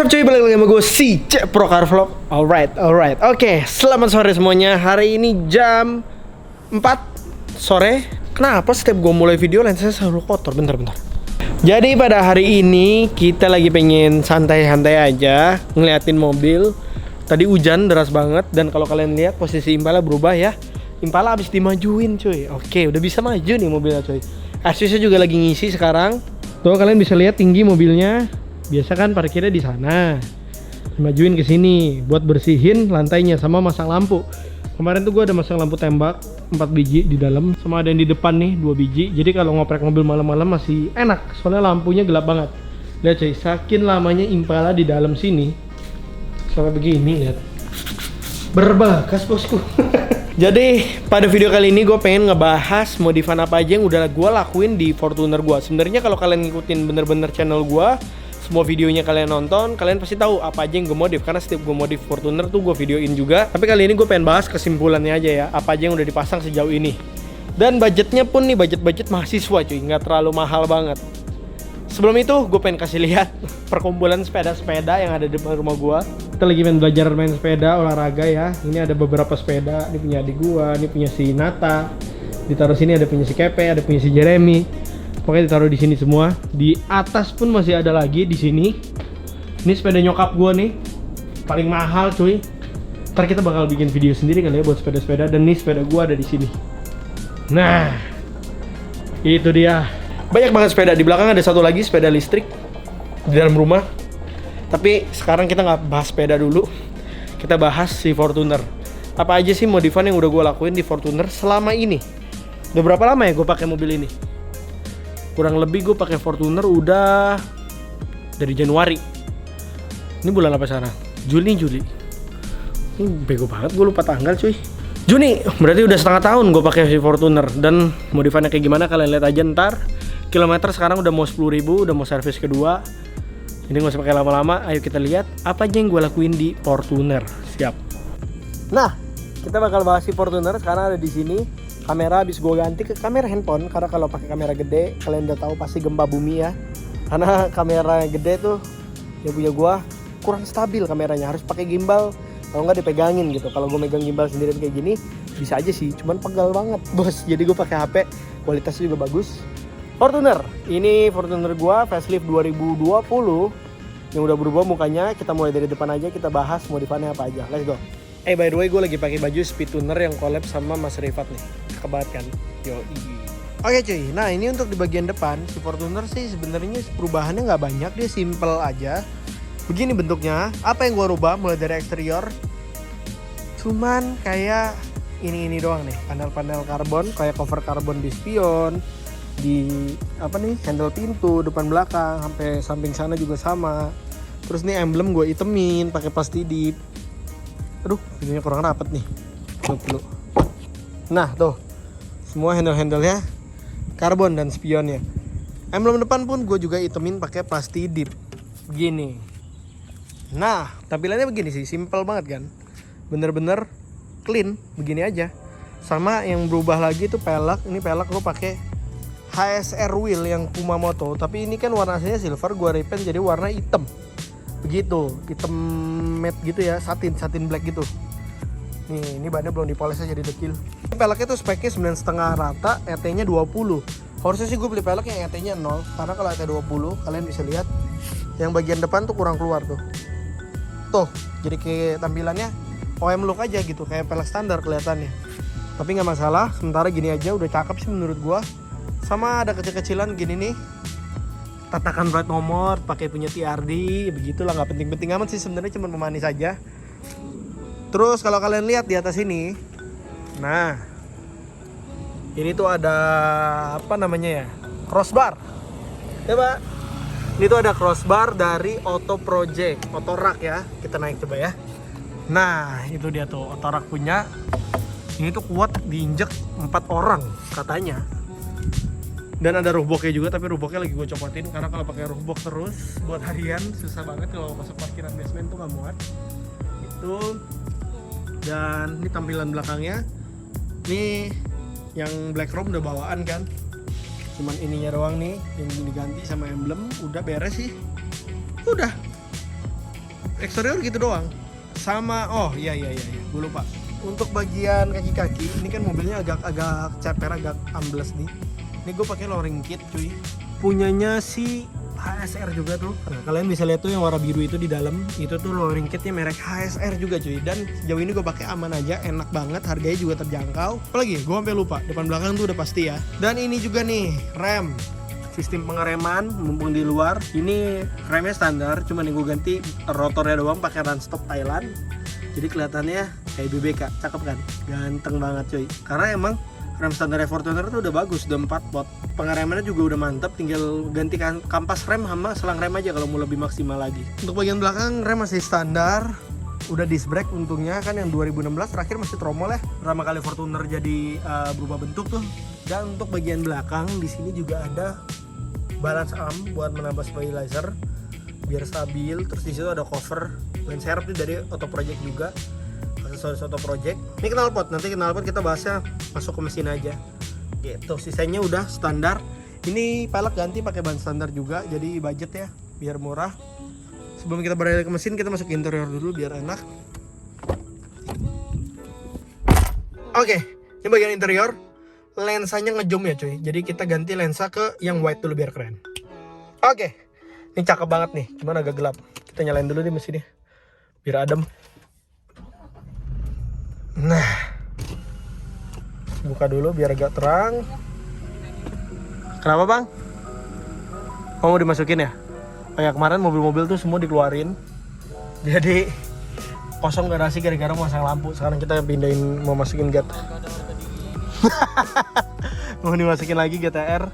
What's up cuy, balik lagi sama gue si Cek Pro Car Vlog. Alright. Oke, selamat sore semuanya. Hari ini jam 4 sore. Kenapa setiap gue mulai video lensanya selalu kotor? Bentar. Jadi pada hari ini kita lagi pengen santai-santai aja ngeliatin mobil. Tadi hujan deras banget dan kalau kalian lihat posisi Impala berubah ya. Impala abis dimajuin cuy. Oke, udah bisa maju nih mobilnya cuy. Asusnya juga lagi ngisi sekarang. Tuh kalian bisa lihat tinggi mobilnya. Biasa kan parkirnya di sana, dimajuin ke sini buat bersihin lantainya sama masang lampu. Kemarin tuh gue ada masang lampu tembak 4 biji di dalam, sama ada yang di depan nih 2 biji. Jadi kalau ngoprek mobil malam-malam masih enak, soalnya lampunya gelap banget. Lihat cuy, saking lamanya Impala di dalam sini sampai begini, lihat berbekas bosku. Jadi pada video kali ini gue pengen ngebahas modifan apa aja yang udah gue lakuin di Fortuner gue. Sebenarnya kalau kalian ngikutin bener-bener channel gue, semua videonya kalian nonton, kalian pasti tahu apa aja yang gue modif. Karena setiap gue modif Fortuner tuh gue videoin juga. Tapi kali ini gue pengen bahas kesimpulannya aja ya, apa aja yang udah dipasang sejauh ini. Dan budgetnya pun nih budget mahasiswa cuy, nggak terlalu mahal banget. Sebelum itu gue pengen kasih lihat perkumpulan sepeda-sepeda yang ada di depan rumah gue. Kita lagi belajar main sepeda, olahraga ya. Ini ada beberapa sepeda, ini punya adik gue, ini punya si Nata. Ditaruh sini ada punya si Kepe, ada punya si Jeremy. Pokoknya ditaruh di sini semua. Di atas pun masih ada lagi di sini. Ini sepeda nyokap gua nih, paling mahal cuy. Ntar kita bakal bikin video sendiri kali ya buat sepeda-sepeda. Dan nih sepeda gua ada di sini. Nah, itu dia. Banyak banget sepeda. Di belakang ada satu lagi sepeda listrik di dalam rumah. Tapi sekarang kita nggak bahas sepeda dulu. Kita bahas si Fortuner. Apa aja sih modifan yang udah gua lakuin di Fortuner selama ini? Udah berapa lama ya gua pakai mobil ini? Kurang lebih gue pakai Fortuner udah dari Januari. Ini bulan apa sekarang? Juni. Ini bego banget, gue lupa tanggal cuy. Juni, berarti udah setengah tahun gue pakai Fortuner. Dan modifannya kayak gimana kalian lihat aja ntar. Kilometer sekarang udah mau 10.000, udah mau servis kedua. Ini gak usah pakai lama-lama, ayo kita lihat apa aja yang gue lakuin di Fortuner. Siap. Nah, kita bakal bahas si Fortuner. Sekarang ada di sini. Kamera habis gue ganti ke kamera handphone, karena kalau pakai kamera gede kalian udah tahu pasti gempa bumi ya. Karena kamera gede tuh yang punya gue kurang stabil kameranya, harus pakai gimbal kalau nggak dipegangin gitu. Kalau gue megang gimbal sendirian kayak gini bisa aja sih, cuman pegal banget bos. Jadi gue pakai HP, kualitasnya juga bagus. Fortuner, ini Fortuner gue facelift 2020 yang udah berubah mukanya. Kita mulai dari depan aja, kita bahas modifannya apa aja. Let's go. By the way, gue lagi pakai baju Speedtuner yang collab sama Mas Rifat nih. Cakep banget kan? Yoi. Oke cuy, nah ini untuk di bagian depan si Fortuner sih sebenarnya perubahannya nggak banyak, dia simple aja. Begini bentuknya. Apa yang gue rubah mulai dari eksterior? Cuman kayak ini doang nih, panel-panel karbon, kayak cover karbon di spion, di apa nih, handle pintu depan belakang, sampai samping sana juga sama. Terus nih emblem gue itemin pakai plastidip. Aduh, videonya kurang rapet nih. Dulu. Nah, tuh. Semua handle-handlenya karbon dan spionnya. Emblem depan pun gue juga itemin pakai plastidip. Begini. Nah, tampilannya begini sih, simple banget kan. Bener-bener clean, begini aja. Sama yang berubah lagi tuh pelek. Ini pelek gue pakai HSR wheel yang Kumamoto, tapi ini kan warna aslinya silver, gue repaint jadi warna hitam. Begitu, hitam matte gitu ya, satin black gitu. Nih, ini bannya belum dipoles aja, jadi dekil. Peleknya tuh speknya 9,5 rata, ET-nya 20. Harusnya sih gue beli pelek yang ET-nya 0, karena kalau ET 20 kalian bisa lihat yang bagian depan tuh kurang keluar tuh. Tuh, jadi kayak tampilannya OM look aja gitu, kayak pelek standar kelihatannya. Tapi nggak masalah, sementara gini aja udah cakep sih menurut gue. Sama ada kecil-kecilan gini nih. Tatakan plat nomor pakai punya TRD, begitulah, nggak penting-penting amat sih sebenarnya, cuma pemanis aja. Terus kalau kalian lihat di atas ini, nah ini tuh ada apa namanya ya, crossbar. Coba, ini tuh ada crossbar dari Auto Project, Auto Rack ya. Kita naik coba ya. Nah itu dia tuh Auto Rack punya. Ini tuh kuat diinjek 4 orang katanya. Dan ada roof-boxnya juga, tapi roof-boxnya lagi gue copotin karena kalau pakai roof-box terus buat harian susah banget kalau masuk parkiran basement tuh nggak muat. Itu. Dan ini tampilan belakangnya. Ini yang black chrome udah bawaan kan. Cuman ininya doang nih yang diganti sama emblem, udah beres sih. Udah. eksterior gitu doang. Sama iya, gue lupa. Untuk bagian kaki-kaki, ini kan mobilnya agak ceper, agak ambles nih. Ini gue pakai lowering kit cuy. Punyanya si HSR juga tuh. Nah, kalian bisa lihat tuh yang warna biru itu di dalam, itu tuh lowering kitnya merek HSR juga cuy. Dan sejauh ini gue pakai aman aja, enak banget, harganya juga terjangkau. Apalagi gue sampai lupa, depan belakang tuh udah pasti ya. Dan ini juga nih, rem. Sistem pengereman mumpung di luar. Ini remnya standar, cuman yang gue ganti rotornya doang pakai run stop Thailand. Jadi kelihatannya kayak BBK, cakep kan? Ganteng banget cuy. Karena emang rem standar Fortuner itu udah bagus, udah 4 pot. Pengeremannya juga udah mantap, tinggal ganti kampas rem sama selang rem aja kalau mau lebih maksimal lagi. Untuk bagian belakang rem masih standar. Udah disc brake untungnya kan, yang 2016 terakhir masih tromol ya. Pertama kali Fortuner jadi berubah bentuk tuh. Dan untuk bagian belakang di sini juga ada balance arm buat menambah stabilizer biar stabil. Terus di situ ada cover ban serep nih dari Auto Project juga, aksesoris Auto Project. Ini knalpot, nanti knalpot kita bahasnya masuk ke mesin aja gitu. Sisanya udah standar. Ini pelek ganti pakai ban standar juga, jadi budget ya biar murah. Sebelum kita beralih ke mesin, kita masuk ke interior dulu biar enak. Oke, ini bagian interior. Lensanya ngejom ya cuy, jadi kita ganti lensa ke yang wide dulu biar keren. Oke, ini cakep banget nih, cuman agak gelap. Kita nyalain dulu deh mesinnya biar adem. Nah, buka dulu biar agak terang. Kenapa bang? Mau dimasukin ya? Kayak kemarin mobil-mobil tuh semua dikeluarin, jadi kosong garasi gara-gara masang lampu. Sekarang kita pindahin, mau masukin GT. Mau dimasukin lagi GTR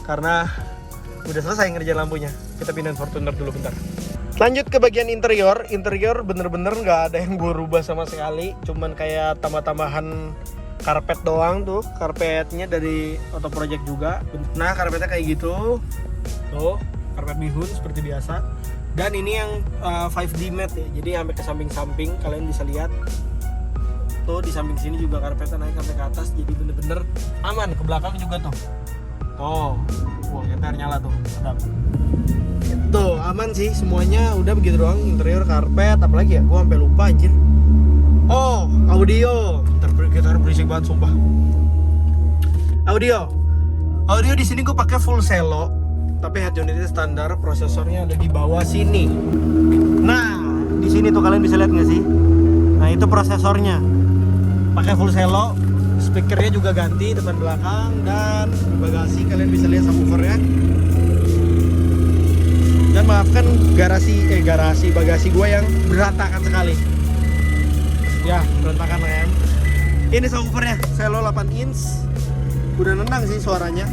karena udah selesai ngerjain lampunya. Kita pindahin Fortuner dulu bentar. Lanjut ke bagian interior. Interior bener-bener nggak ada yang berubah sama sekali, cuman kayak tambah-tambahan karpet doang tuh. Karpetnya dari Auto Project juga. Nah, karpetnya kayak gitu tuh, karpet bihun seperti biasa. Dan ini yang 5D matte ya, jadi sampai ke samping-samping kalian bisa lihat tuh. Di samping sini juga karpetnya naik sampai ke atas, jadi bener-bener aman. Ke belakang juga tuh. Wah, GTR nyala tuh, sedap. Itu aman sih semuanya, udah begitu doang. Interior, karpet, apalagi ya? Gua sampai lupa anjir. Oh, audio. GTR berisik banget sumpah. Audio di sini gue pakai full selo, tapi head unitnya standar. Prosesornya ada di bawah sini. Nah, di sini tuh kalian bisa lihat nggak sih? Nah, itu prosesornya. Pakai full selo, speakernya juga ganti depan belakang, dan di bagasi kalian bisa lihat subwoofernya. Dan maafkan bagasi gue yang berantakan sekali. Ya, berantakan kan. Ini subwoofernya, selo 8 inch. Udah nendang sih suaranya.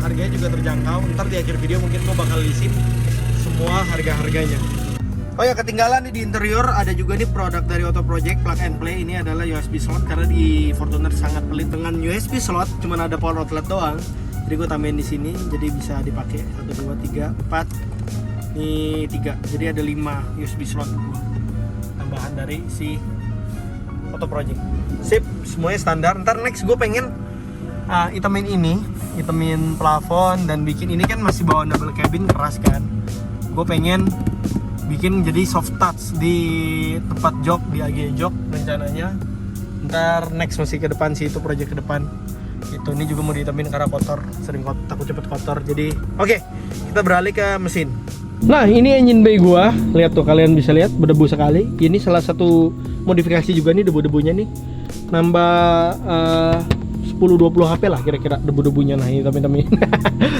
Harganya juga terjangkau. Ntar di akhir video mungkin gue bakal lisin semua harga-harganya. Oh ya, ketinggalan nih di interior ada juga nih produk dari Auto Project, plug and play. Ini adalah USB slot, karena di Fortuner sangat pelit dengan USB slot, cuman ada power outlet doang. Jadi gue tambahin di sini, jadi bisa dipakai 1, 2, 3, 4. Ini 3, jadi ada 5 USB slot tambahan dari si Auto Project. Sip, semuanya standar. Ntar next gue pengen hitamin plafon dan bikin, ini kan masih bawaan double cabin keras kan. Gue pengen bikin jadi soft touch di tempat jok, di AG jok rencananya. Ntar next masih ke depan sih, itu project ke depan. Itu ini juga mau dihitamin karena kotor, sering takut cepet kotor. Jadi oke, kita beralih ke mesin. Nah, ini engine bay gua. Lihat tuh, kalian bisa lihat berdebu sekali. Ini salah satu modifikasi juga nih, debu-debunya nih. Nambah 10-20 HP lah kira-kira debu-debunya. Nah, ini temen-temen.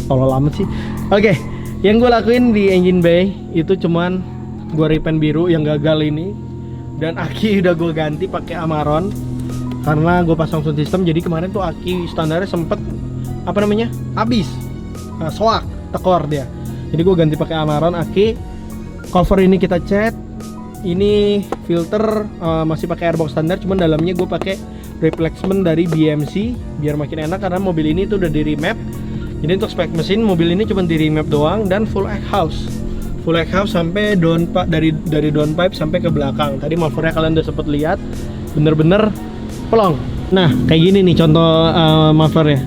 Kalau lama sih. Oke, yang gue lakuin di engine bay itu cuman gue repaint biru yang gagal ini, dan aki udah gue ganti pakai Amaron karena gue pasang sound system. Jadi kemarin tuh aki standarnya sempet habis, soak, tekor dia. Jadi gue ganti pakai Amaron aki. Cover ini kita cat. Ini filter masih pakai airbox standar, cuman dalamnya gue pakai replacement dari BMC biar makin enak, karena mobil ini tuh udah di remap. Jadi untuk spek mesin mobil ini cuma di remap doang, dan full exhaust sampai dari downpipe sampai ke belakang. Tadi mufflernya kalian udah sempet lihat, bener-bener pelong. Nah, kayak gini nih contoh mufflernya.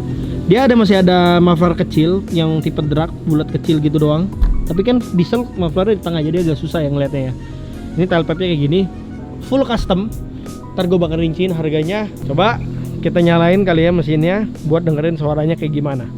Dia masih ada muffler kecil yang tipe drag, bulat kecil gitu doang. Tapi kan diesel mufflernya di tengah, jadi agak susah ya ngeliatnya ya. Ini tail pipe-nya kayak gini, full custom. Ntar gue bakal rinciin harganya. Coba kita nyalain kali ya mesinnya buat dengerin suaranya kayak gimana.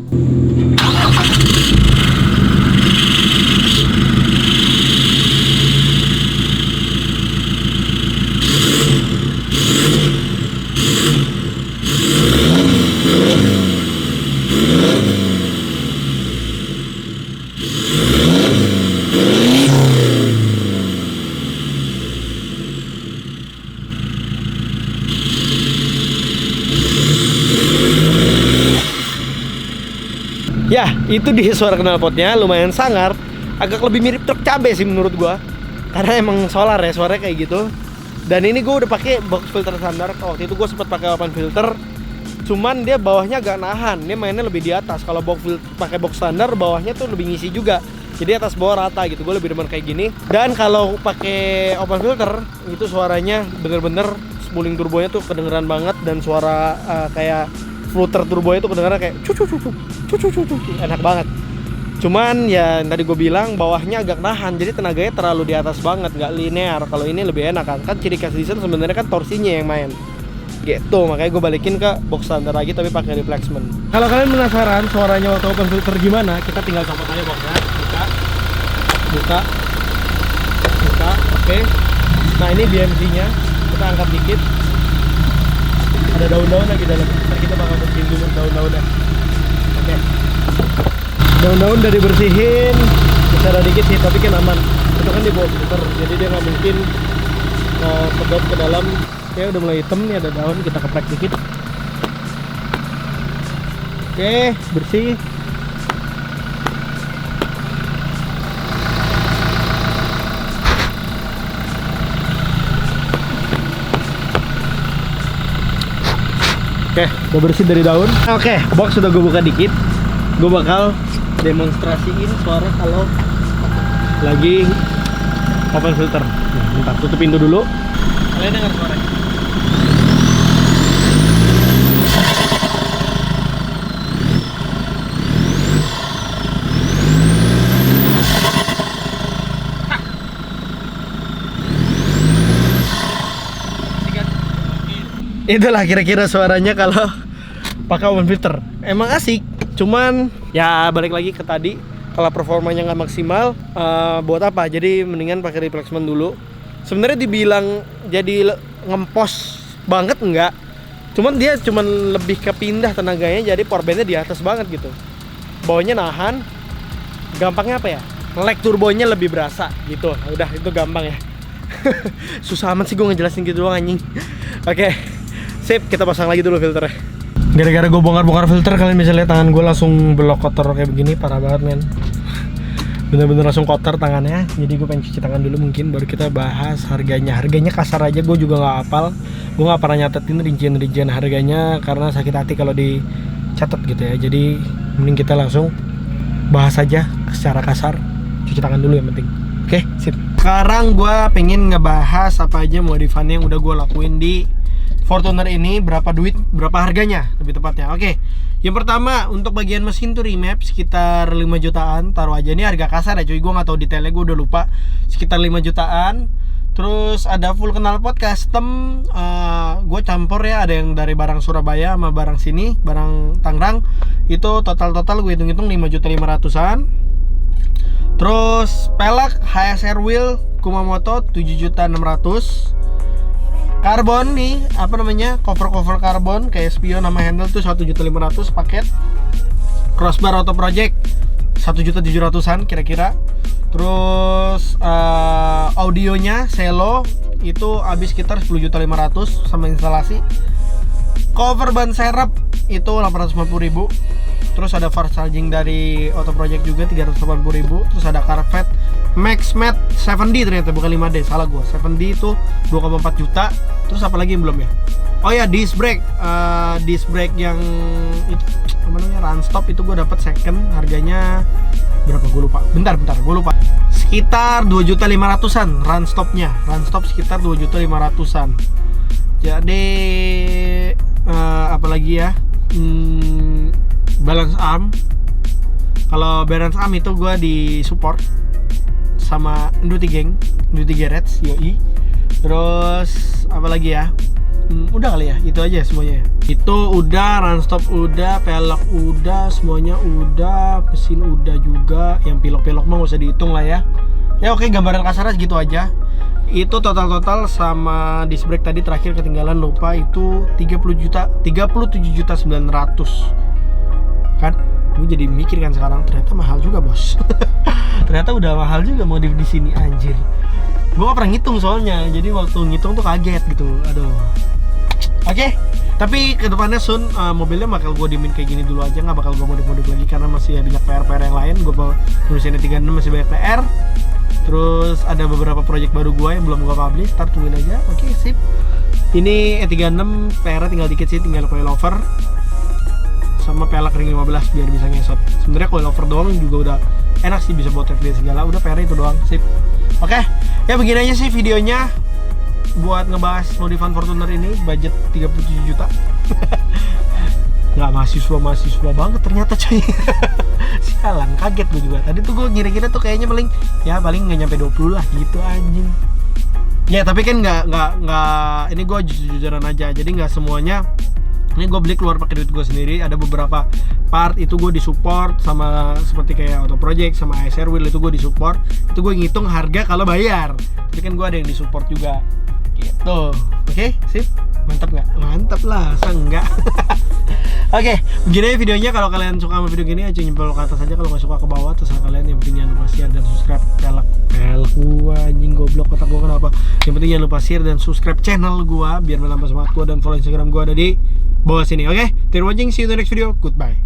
Ya, itu dia suara knalpotnya, lumayan sangar. Agak lebih mirip truk cabe sih menurut gua. Karena emang solar ya, suaranya kayak gitu. Dan ini gua udah pakai box filter standar. Waktu itu gua sempat pakai open filter. Cuman dia bawahnya agak nahan. Dia mainnya lebih di atas. Kalau pakai box standar bawahnya tuh lebih ngisi juga. Jadi atas bawah rata gitu. Gua lebih demen kayak gini. Dan kalau pakai open filter itu suaranya bener-bener spooling turbonya tuh kedengeran banget, dan suara kayak flutter turbonya tuh kedengeran kayak cucu, enak banget. Cuman ya tadi gue bilang bawahnya agak nahan, jadi tenaganya terlalu di atas banget, nggak linear. Kalau ini lebih enak kan ciri khas diesel sebenarnya kan torsinya yang main gitu. Makanya gue balikin ke box standar lagi tapi pakai replacement. Kalau kalian penasaran suaranya waktu open filter gimana, kita tinggal copot aja boxnya, buka, oke. Nah ini BMC nya kita angkat dikit, ada daun-daun lagi dalam. Ntar kita bakal bersihin dulu daun-daunnya. Oke. Daun-daun udah dibersihin, secara dikit sih, tapi kan aman. Itu kan di bawah filter, jadi dia nggak mungkin sedot ke dalam. Oke, udah mulai hitam nih, ada daun, kita keprek dikit. Oke, bersih. Oke, udah bersih dari daun. Oke, box sudah gue buka dikit. Gue bakal demonstrasiin suara kalau lagi open filter. Nah, bentar, tutup pintu dulu. Kalian dengar suaranya? Itulah kira-kira suaranya kalau pakai open filter. Emang asik, cuman ya balik lagi ke tadi, kalau performanya nggak maksimal, buat apa? Jadi mendingan pakai replacement dulu. Sebenarnya dibilang jadi ngempos banget enggak, cuman dia cuman lebih kepindah tenaganya, jadi powerbandnya di atas banget gitu. Bawahnya nahan, gampangnya apa ya? Lag turbonya lebih berasa gitu. Udah itu gampang ya. Susah amat sih gue ngejelasin gitu doang anjing. Oke. Sip, kita pasang lagi dulu filternya. Gara-gara gue bongkar-bongkar filter, kalian bisa lihat tangan gue langsung belok kotor kayak begini, parah banget men. Bener-bener langsung kotor tangannya. Jadi gue pengen cuci tangan dulu mungkin, baru kita bahas harganya. Harganya kasar aja, gue juga nggak hafal. Gue nggak pernah nyatetin rincian-rincian harganya karena sakit hati kalau dicatat gitu ya. Jadi mending kita langsung bahas aja secara kasar. Cuci tangan dulu yang penting. Oke, sip. Sekarang gue pengen ngebahas apa aja modifan yang udah gue lakuin di Fortuner ini, berapa duit, berapa harganya lebih tepatnya. Oke, yang pertama untuk bagian mesin tuh remap sekitar 5 jutaan. Taruh aja, ini harga kasar ya cuy, gue nggak tahu detailnya, gue udah lupa. Sekitar 5 jutaan. Terus ada full knalpot custom, gue campur ya, ada yang dari barang Surabaya sama barang sini, barang Tangerang. Itu total gue hitung-hitung 5.500.000-an. Terus pelek HSR wheel Kumamoto 7.600.000. Karbon nih, apa namanya, cover karbon kayak spion nama handle tuh 1.500.000 paket. Crossbar Auto Project 1.700.000-an kira-kira. Terus audionya Selo itu habis sekitar 10.500.000 sama instalasi. Cover ban serep itu 850.000. Terus ada fast charging dari Auto Project juga 380.000. Terus ada Carpet Max Mat 7D, ternyata bukan 5D, salah gua. 7D itu 2,4 juta. Terus apa lagi yang belum ya? Oh ya, disc brake yang itu apa namanya, run stop itu gua dapat second, harganya berapa gua lupa. Bentar gua lupa. Sekitar 2.500.000-an run stopnya. Run stop sekitar 2.500.000-an. Jadi apa lagi ya? Balance arm. Kalau balance arm itu gua di support sama Nduti Geng, Nduti Garage, yoi. Terus apa lagi ya? Udah kali ya, itu aja semuanya. Itu udah, run stop udah, pelek udah, semuanya udah, mesin udah juga. Yang pilok-pilok mah gak usah dihitung lah ya. Ya oke, gambaran kasarnya segitu aja. Itu total sama disc brake tadi terakhir ketinggalan lupa, itu 37.900 kan. Gue jadi mikir kan sekarang, ternyata mahal juga bos. Ternyata udah mahal juga modif di sini, anjir. Gue gak pernah ngitung soalnya, jadi waktu ngitung tuh kaget gitu. Aduh. Oke, tapi kedepannya soon mobilnya bakal gue diemin kayak gini dulu aja, nggak bakal gue modif-modif lagi karena masih banyak PR-PR yang lain. Gue nulisinnya 36 masih banyak PR. Terus ada beberapa project baru gue yang belum gue publish, ntar tungguin aja. Oke, sip. Ini E36 PR-nya tinggal dikit sih, tinggal coilover sama pelek ring 15 biar bisa ngesot. Sebenarnya coilover doang juga udah enak sih, bisa buat dia segala. Udah PR itu doang, sip. Oke, ya begini aja sih videonya buat ngebahas modifan Fortuner ini, budget 37 juta. Nggak mahasiswa banget ternyata coy. Sialan, kaget gue juga. Tadi tuh gue kira-kira tuh kayaknya paling nggak nyampe 20 lah gitu anjing. Ya tapi kan nggak ini gue jujur-jujuran aja, jadi nggak semuanya. Ini gue beli keluar pakai duit gue sendiri. Ada beberapa part itu gue disupport sama seperti kayak Auto Project sama ASR Wheel, itu gue disupport. Itu gue ngitung harga kalau bayar. Tapi kan gue ada yang disupport juga gitu. Oke, sip. Mantap nggak? Mantap lah, masa enggak? Oke, begini videonya. Kalau kalian suka sama video gini, aja nyempel ke atas aja. Kalau nggak suka ke bawah. Terserah kalian. Yang penting jangan lupa share dan subscribe. Pelek gua anjing, goblok otak gua kenapa. Yang penting jangan lupa share dan subscribe channel gua biar menambah semangat gua, dan follow Instagram gua ada di bawah sini. Oke, thank you for watching. See you in the next video. Goodbye.